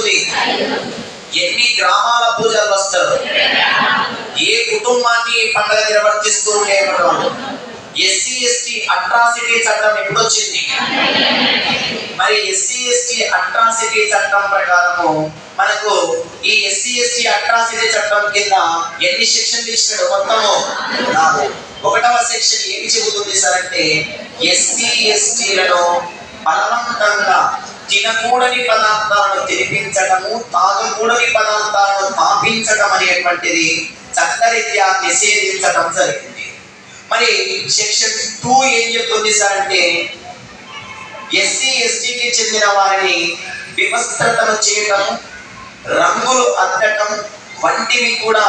జరుగుతుంది? ఎన్ని గ్రామాల పూజలు వస్తారు? ఏ కుటుంబాన్ని పండుగ నిర్వర్తిస్తూ ఉండేవాళ్ళు? ఎస్సీ ఎస్టీ అట్రాసిటీ చట్టం ఎప్పుడు వచ్చింది? మరి ఎస్సీ ఎస్టీ అట్రాసిటీ చట్టం ప్రకారము మనకు ఈ ఎస్సీ ఎస్టీ అట్రాసిటీ చట్టం కింద ఎన్ని సెక్షన్లు ఇచ్చినాడు? మొత్తము 1వ సెక్షన్ ఏమి చెబుతుంది సార్ అంటే, ఎస్సీ ఎస్టీలను బలవంతంగా తినకూడని పదార్థాలను తినిపించటము, తాగకూడని పదార్థాలను తాపించటం అనేటువంటిది చట్టరీత్యా నిషేధించటం జరిగింది. మరి సెక్షన్ 2 ఏం చెప్తుంది సార్ అంటే, ఎస్సీ ఎస్టీకి చెందిన వారిని వివస్త్రతను చేయటం, రంగులు అద్దటం వంటివి కూడా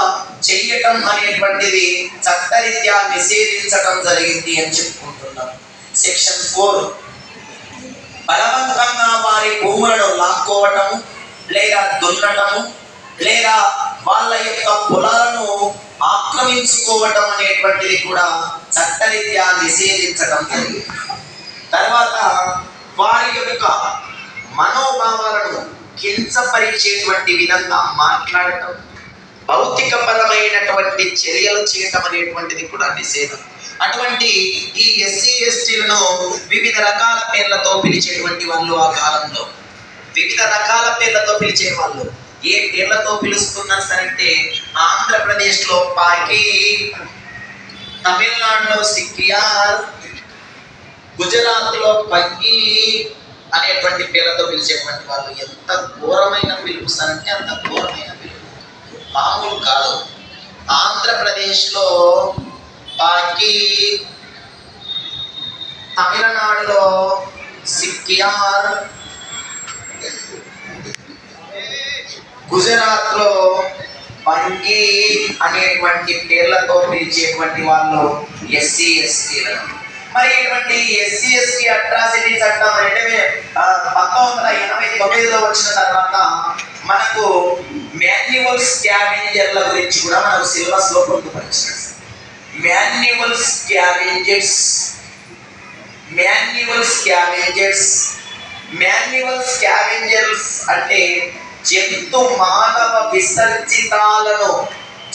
చెయ్యటం అనేటువంటిది చట్టరీత్యా నిషేధించటం జరిగింది అని చెప్పుకుంటున్నాం. సెక్షన్ 4 బలవంతంగా వారి భూములను లాక్కోవటము లేదా దున్నటము లేదా వాళ్ళ యొక్క పొలాలను ఆక్రమించుకోవటం అనేటువంటిది కూడా చట్టరీత్యా నిషేధించటం జరిగింది. తర్వాత వారి యొక్క మనోభావాలను కించపరిచేటువంటి విధంగా మాట్లాడటం, భౌతికపరమైనటువంటి చర్యలు చేయటం అనేటువంటిది కూడా నిషేధం. అటువంటి ఈ ఎస్సీ ఎస్టీలను వివిధ రకాల పేర్లతో పిలిచేటువంటి వాళ్ళు ఆ కాలంలో వివిధ రకాల పేర్లతో పిలిచే వాళ్ళు. ఏ పేర్లతో పిలుస్తున్నారు సరంటే, ఆంధ్రప్రదేశ్ లో పాకి, తమిళనాడులో సిక్కియార్, గుజరాత్ లో పంగి అనేటువంటి పేర్లతో పిలిచేటువంటి వాళ్ళు. ఎంత ఘోరమైన పిలుపు సార్ అంటే అంత ఘోరమైన పిలుపు, మామూలు కాదు. ఆంధ్రప్రదేశ్ లో పాకి, తమిళనాడులో సిక్కియార్, గుజరాత్ లో పంగి అనేటువంటి పేర్లతో పిలిచేటువంటి వాళ్ళు ఎస్సీ ఎస్టీలను. మరి ఇటువంటి ఎస్సీ ఎస్టీ అట్రాసిటీ చట్టం 1989లో వచ్చిన తర్వాత మనకు మాన్యువల్ స్కావెంజర్ల గురించి కూడా మనకు సిలబస్ లో పొందుపరిచారు. మాన్యువల్ స్కావెంజర్స్ అంటే జంతు మానవ విసర్జితాలను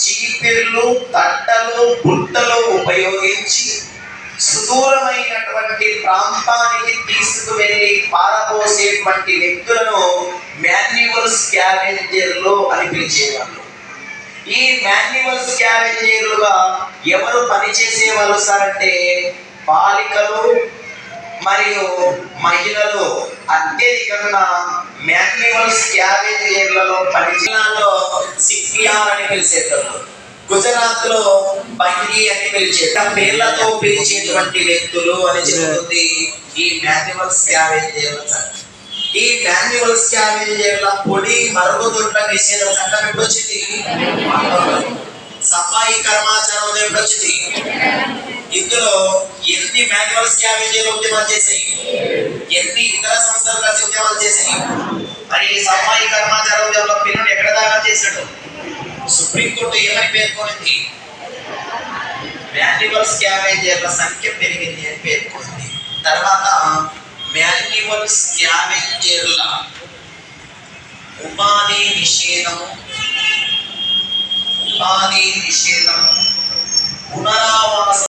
చీపిర్లు, తట్టలు, బుట్టలు ఉపయోగించి సుదూరమైనటువంటి ప్రాంతానికి తీసుకువెళ్ళి పారబోసేటువంటి వ్యక్తులను మాన్యువల్ స్కావెంజర్లు అని పిలిచేవాళ్ళు. ఈ మాన్యువల్ స్కావెంజర్లుగా ఎవరు పనిచేసేవాళ్ళు సార్ అంటే, బాలికలు మరియు మహిళలు అత్యధికంగా మాన్యువల్ స్కావెంజర్లలో పనిచేయాలో సిక్కియార్ అని పిలిచేవాళ్ళు, గుజరాత్ లో బంగి అని పిలిచేట పేర్లతో పిలిచేటువంటి వ్యక్తులు అని చెబుతుంది ఈ మాన్యువల్ స్కావెంజర్ల చట్టం. ఈ మాన్యువల్ స్కావెంజర్ల పొడి మరుగుదొడ్ల నిషేధ చట్టం ఎప్పుడు వచ్చింది? సఫాయి కర్మాచారం ఎప్పుడు వచ్చింది? ఇందులో ఎన్ని మాన్యువల్ స్కావెంజర్లు ఉద్యమాలు చేశాయి? ఎన్ని ఇతర సంస్థలు కలిసి ఉద్యమాలు చేశాయి? మరి సఫాయి కర్మాచార ఉద్యమంలో పిల్లలు ఎక్కడ దాకా చేశాడు? సుప్రీంకోర్టు ఏమని పేర్కొనింది? మాన్యువల్ స్కావెంజర్ల సంఖ్య పెరిగింది అని పేర్కొంది. తర్వాత మాన్యువల్ స్కావెంజర్ల ఉపాధి నిషేధము, పునరావాస